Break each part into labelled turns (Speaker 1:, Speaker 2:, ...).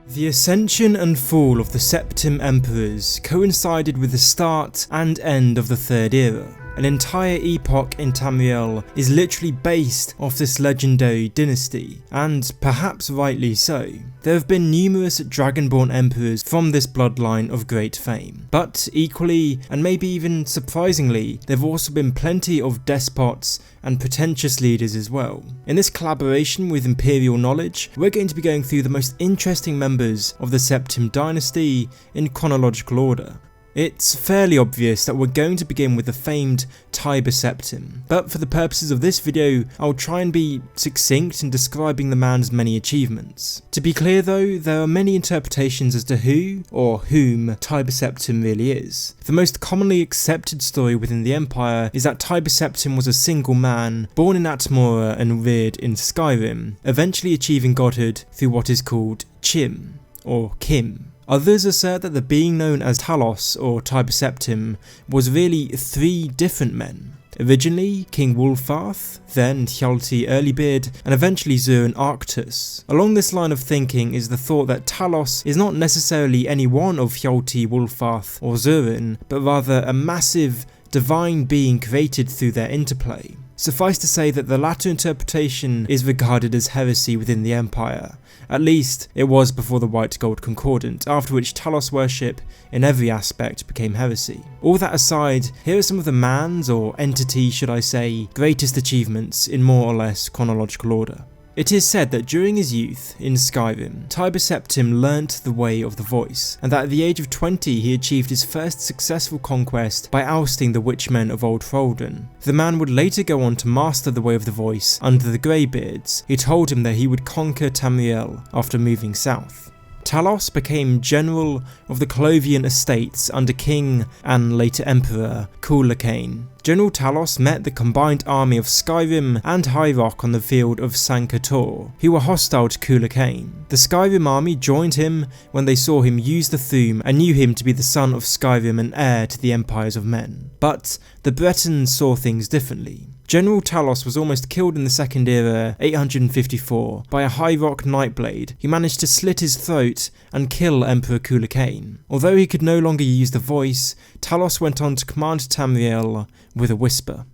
Speaker 1: The ascension and fall of the Septim Emperors coincided with the start and end of the Third Era. An entire epoch in Tamriel is literally based off this legendary dynasty, and perhaps rightly so. There have been numerous dragonborn emperors from this bloodline of great fame, but equally, and maybe even surprisingly, there have also been plenty of despots and pretentious leaders as well. In this collaboration with Imperial Knowledge, we're going to be going through the most interesting members of the Septim Dynasty in chronological order. It's fairly obvious that we're going to begin with the famed Tiber Septim, but for the purposes of this video, I'll try and be succinct in describing the man's many achievements. To be clear though, there are many interpretations as to who, or whom, Tiber Septim really is. The most commonly accepted story within the Empire is that Tiber Septim was a single man, born in Atmora and reared in Skyrim, eventually achieving godhood through what is called Chim, or Kim. Others assert that the being known as Talos or Tiber Septim was really three different men. Originally King Wulfarth, then Hjalti Earlybeard, and eventually Zurin Arctus. Along this line of thinking is the thought that Talos is not necessarily any one of Hjalti, Wulfarth or Zurin, but rather a massive divine being created through their interplay. Suffice to say that the latter interpretation is regarded as heresy within the Empire. At least, it was before the White Gold Concordant, after which Talos worship in every aspect became heresy. All that aside, here are some of the man's, or entity should I say, greatest achievements in more or less chronological order. It is said that during his youth in Skyrim, Tiber Septim learnt the way of the voice, and that at the age of 20 he achieved his first successful conquest by ousting the witchmen of Old Thraldon. The man would later go on to master the way of the voice under the Greybeards, who told him that he would conquer Tamriel after moving south. Talos became general of the Clovian estates under King and later Emperor Kynareths. General Talos met the combined army of Skyrim and High Rock on the field of Sankator, who were hostile to Kynareths. The Skyrim army joined him when they saw him use the Thu'um and knew him to be the son of Skyrim and heir to the empires of men. But the Bretons saw things differently. General Talos was almost killed in the Second Era 854 by a High Rock Nightblade who managed to slit his throat and kill Emperor Kynareths. Although he could no longer use the voice, Talos went on to command Tamriel with a whisper.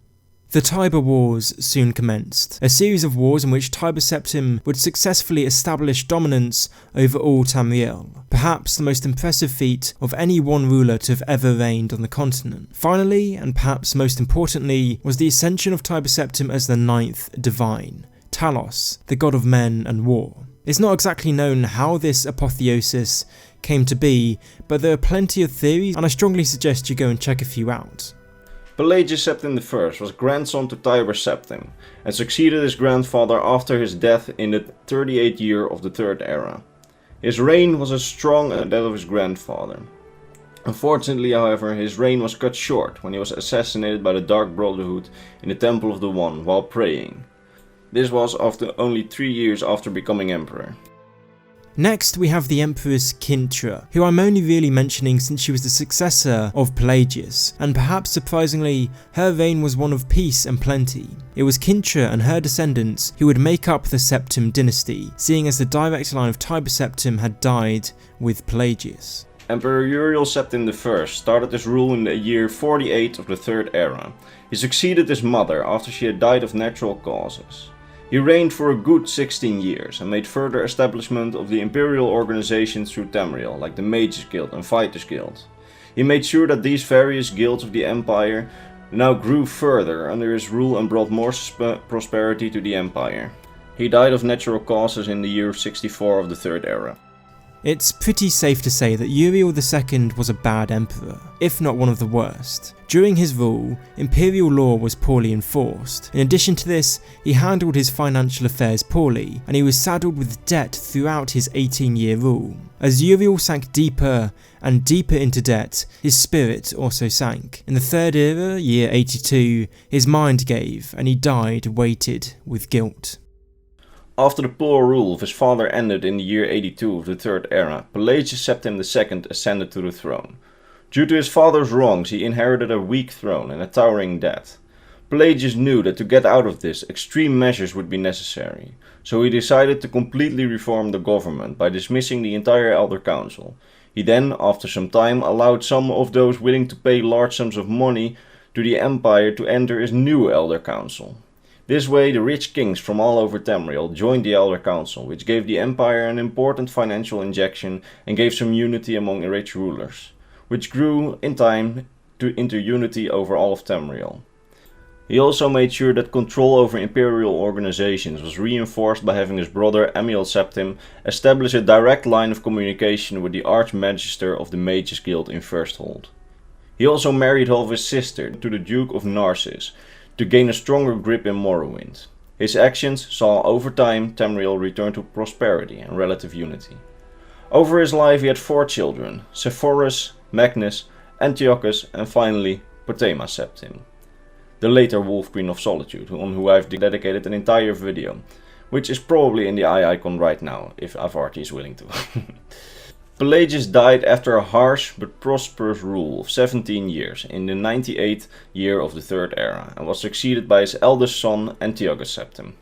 Speaker 1: The Tiber Wars soon commenced, a series of wars in which Tiber Septim would successfully establish dominance over all Tamriel, perhaps the most impressive feat of any one ruler to have ever reigned on the continent. Finally, and perhaps most importantly, was the ascension of Tiber Septim as the ninth divine, Talos, the god of men and war. It's not exactly known how this apotheosis came to be, but there are plenty of theories and I strongly suggest you go and check a few out.
Speaker 2: Pelagius Septim I was grandson to Tiber Septim, and succeeded his grandfather after his death in the 38th year of the Third Era. His reign was as strong as that of his grandfather. Unfortunately, however, his reign was cut short when he was assassinated by the Dark Brotherhood in the Temple of the One while praying. This was after only 3 years after becoming emperor.
Speaker 1: Next we have the Empress Kinter, who I'm only really mentioning since she was the successor of Pelagius, and perhaps surprisingly, her reign was one of peace and plenty. It was Kinter and her descendants who would make up the Septim Dynasty, seeing as the direct line of Tiber Septim had died with Pelagius.
Speaker 2: Imperial Septim I started his rule in the year 48 of the Third Era. He succeeded his mother after she had died of natural causes. He reigned for a good 16 years and made further establishment of the imperial organizations through Tamriel, like the Mages Guild and Fighters Guild. He made sure that these various guilds of the empire now grew further under his rule and brought more prosperity to the empire. He died of natural causes in the year 64 of the Third Era.
Speaker 1: It's pretty safe to say that Uriel II was a bad emperor, if not one of the worst. During his rule, imperial law was poorly enforced. In addition to this, he handled his financial affairs poorly, and he was saddled with debt throughout his 18-year rule. As Uriel sank deeper and deeper into debt, his spirit also sank. In the Third Era, year 82, his mind gave, and he died weighted with guilt.
Speaker 2: After the poor rule of his father ended in the year 82 of the Third Era, Pelagius Septim II ascended to the throne. Due to his father's wrongs, he inherited a weak throne and a towering debt. Pelagius knew that to get out of this, extreme measures would be necessary, so he decided to completely reform the government by dismissing the entire Elder Council. He then, after some time, allowed some of those willing to pay large sums of money to the Empire to enter his new Elder Council. This way, the rich kings from all over Tamriel joined the Elder Council, which gave the Empire an important financial injection and gave some unity among rich rulers, which grew in time into unity over all of Tamriel. He also made sure that control over imperial organizations was reinforced by having his brother Emil Septim establish a direct line of communication with the Archmagister of the Mages Guild in Firsthold. He also married off his sister to the Duke of Narcissus to gain a stronger grip in Morrowind. His actions saw over time Tamriel return to prosperity and relative unity. Over his life he had 4 children, Sepphoris, Magnus, Antiochus and finally Magnus Septum, the later Wolf Queen of Solitude, on who I've dedicated an entire video, which is probably in the eye icon right now, if Avarti is willing to. Pelagius died after a harsh but prosperous rule of 17 years in the 98th year of the Third Era, and was succeeded by his eldest son Antiochus Septim.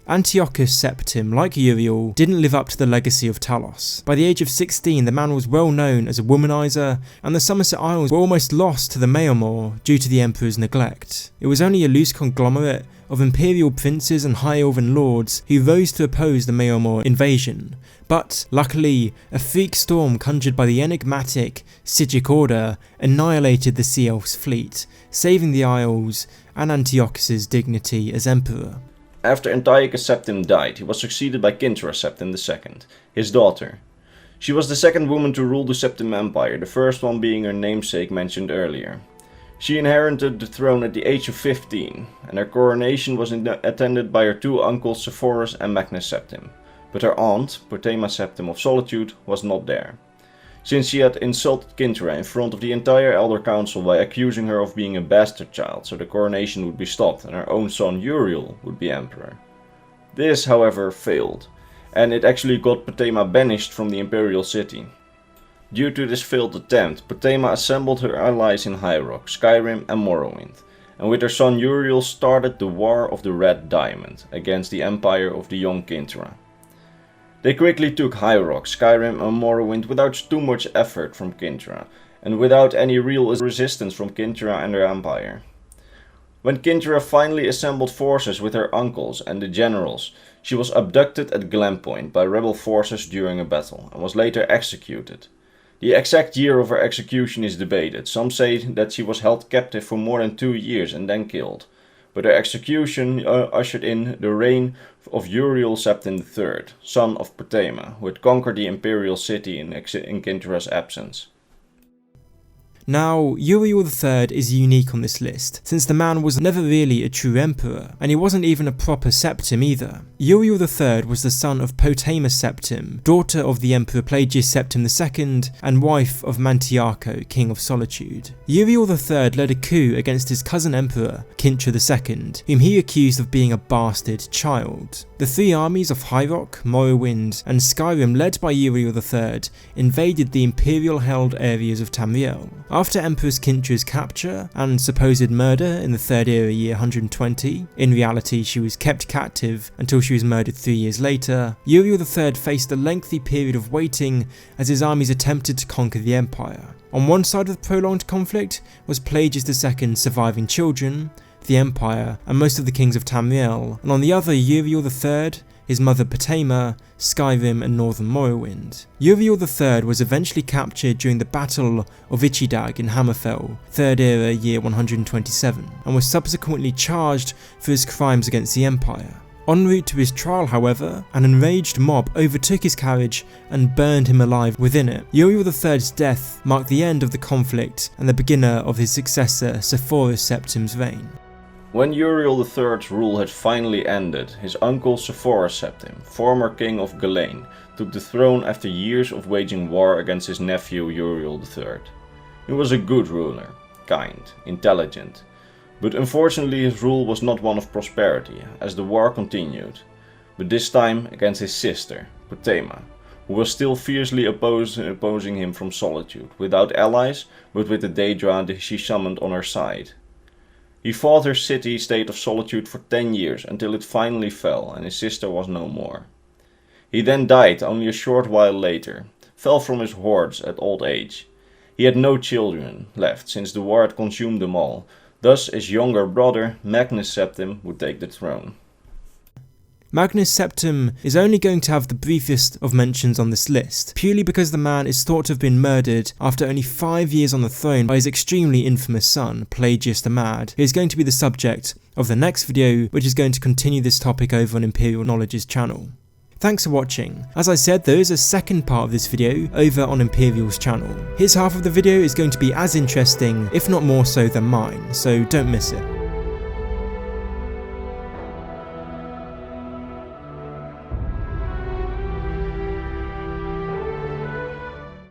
Speaker 1: Antiochus Septim, like Uriel, didn't live up to the legacy of Talos. By the age of 16, the man was well known as a womanizer, and the Somerset Isles were almost lost to the Maomor due to the Emperor's neglect. It was only a loose conglomerate of imperial princes and high elven lords who rose to oppose the Maomor invasion, but luckily, a freak storm conjured by the enigmatic Sigic Order annihilated the Sea Elf's fleet, saving the Isles and Antiochus' dignity as emperor.
Speaker 2: After Antiochus Septim died, he was succeeded by Kynareths Septim II, his daughter. She was the second woman to rule the Septim Empire, the first one being her namesake mentioned earlier. She inherited the throne at the age of 15, and her coronation was attended by her 2 uncles Sepphoris and Magnus Septim, but her aunt, Magnus Septum of Solitude, was not there, since she had insulted Kinter in front of the entire Elder Council by accusing her of being a bastard child, so the coronation would be stopped and her own son Uriel would be emperor. This, however, failed, and it actually got Magnus banished from the imperial city. Due to this failed attempt, Magnus assembled her allies in High Rock, Skyrim and Morrowind, and with her son Uriel started the War of the Red Diamond against the empire of the young Kinter. They quickly took High Rock, Skyrim and Morrowind without too much effort from Kinter, and without any real resistance from Kinter and her empire. When Kinter finally assembled forces with her uncles and the generals, she was abducted at Glenpoint by rebel forces during a battle, and was later executed. The exact year of her execution is debated. Some say that she was held captive for more than 2 years and then killed, but her execution ushered in the reign of Uriel Septim III, son of Magnus, who had conquered the imperial city in Kintereth's absence.
Speaker 1: Now, Uriel III is unique on this list, since the man was never really a true emperor, and he wasn't even a proper septim either. Uriel III was the son of Magnus Septum, daughter of the Emperor Pelagius Septim II, and wife of Mantiarco, King of Solitude. Uriel III led a coup against his cousin emperor, Kinter II, whom he accused of being a bastard child. The 3 armies of High Rock, Morrowind, and Skyrim led by Uriel III invaded the imperial-held areas of Tamriel. After Empress Kinter's capture and supposed murder in the Third Era year 120, in reality she was kept captive until she was murdered 3 years later, Uriel III faced a lengthy period of waiting as his armies attempted to conquer the Empire. On one side of the prolonged conflict was Pelagius II's surviving children, the Empire, and most of the kings of Tamriel, and on the other Uriel III, his mother Magnus, Skyrim and northern Morrowind. Uriel III was eventually captured during the Battle of Ichidag in Hammerfell, 3rd Era year 127, and was subsequently charged for his crimes against the Empire. En route to his trial, however, an enraged mob overtook his carriage and burned him alive within it. Uriel III's death marked the end of the conflict and the beginning of his successor Sepphoris Septim's reign.
Speaker 2: When Uriel III's rule had finally ended, his uncle Sepphoris Septim, former king of Galain, took the throne after years of waging war against his nephew Uriel III. He was a good ruler, kind, intelligent, but unfortunately his rule was not one of prosperity, as the war continued, but this time against his sister, Magnus, who was still fiercely opposing him from Solitude, without allies, but with the Daedra she summoned on her side. He fought her city-state of solitude for 10 years until it finally fell and his sister was no more. He then died only a short while later, fell from his hordes at old age. He had no children left since the war had consumed them all, thus his younger brother, Magnus Septum, would take the throne.
Speaker 1: Magnus Septum is only going to have the briefest of mentions on this list, purely because the man is thought to have been murdered after only 5 years on the throne by his extremely infamous son, Pelagius the Mad, who is going to be the subject of the next video, which is going to continue this topic over on Imperial Knowledge's channel. Thanks for watching. As I said, there is a second part of this video over on Imperial's channel. His half of the video is going to be as interesting, if not more so than mine, so don't miss it.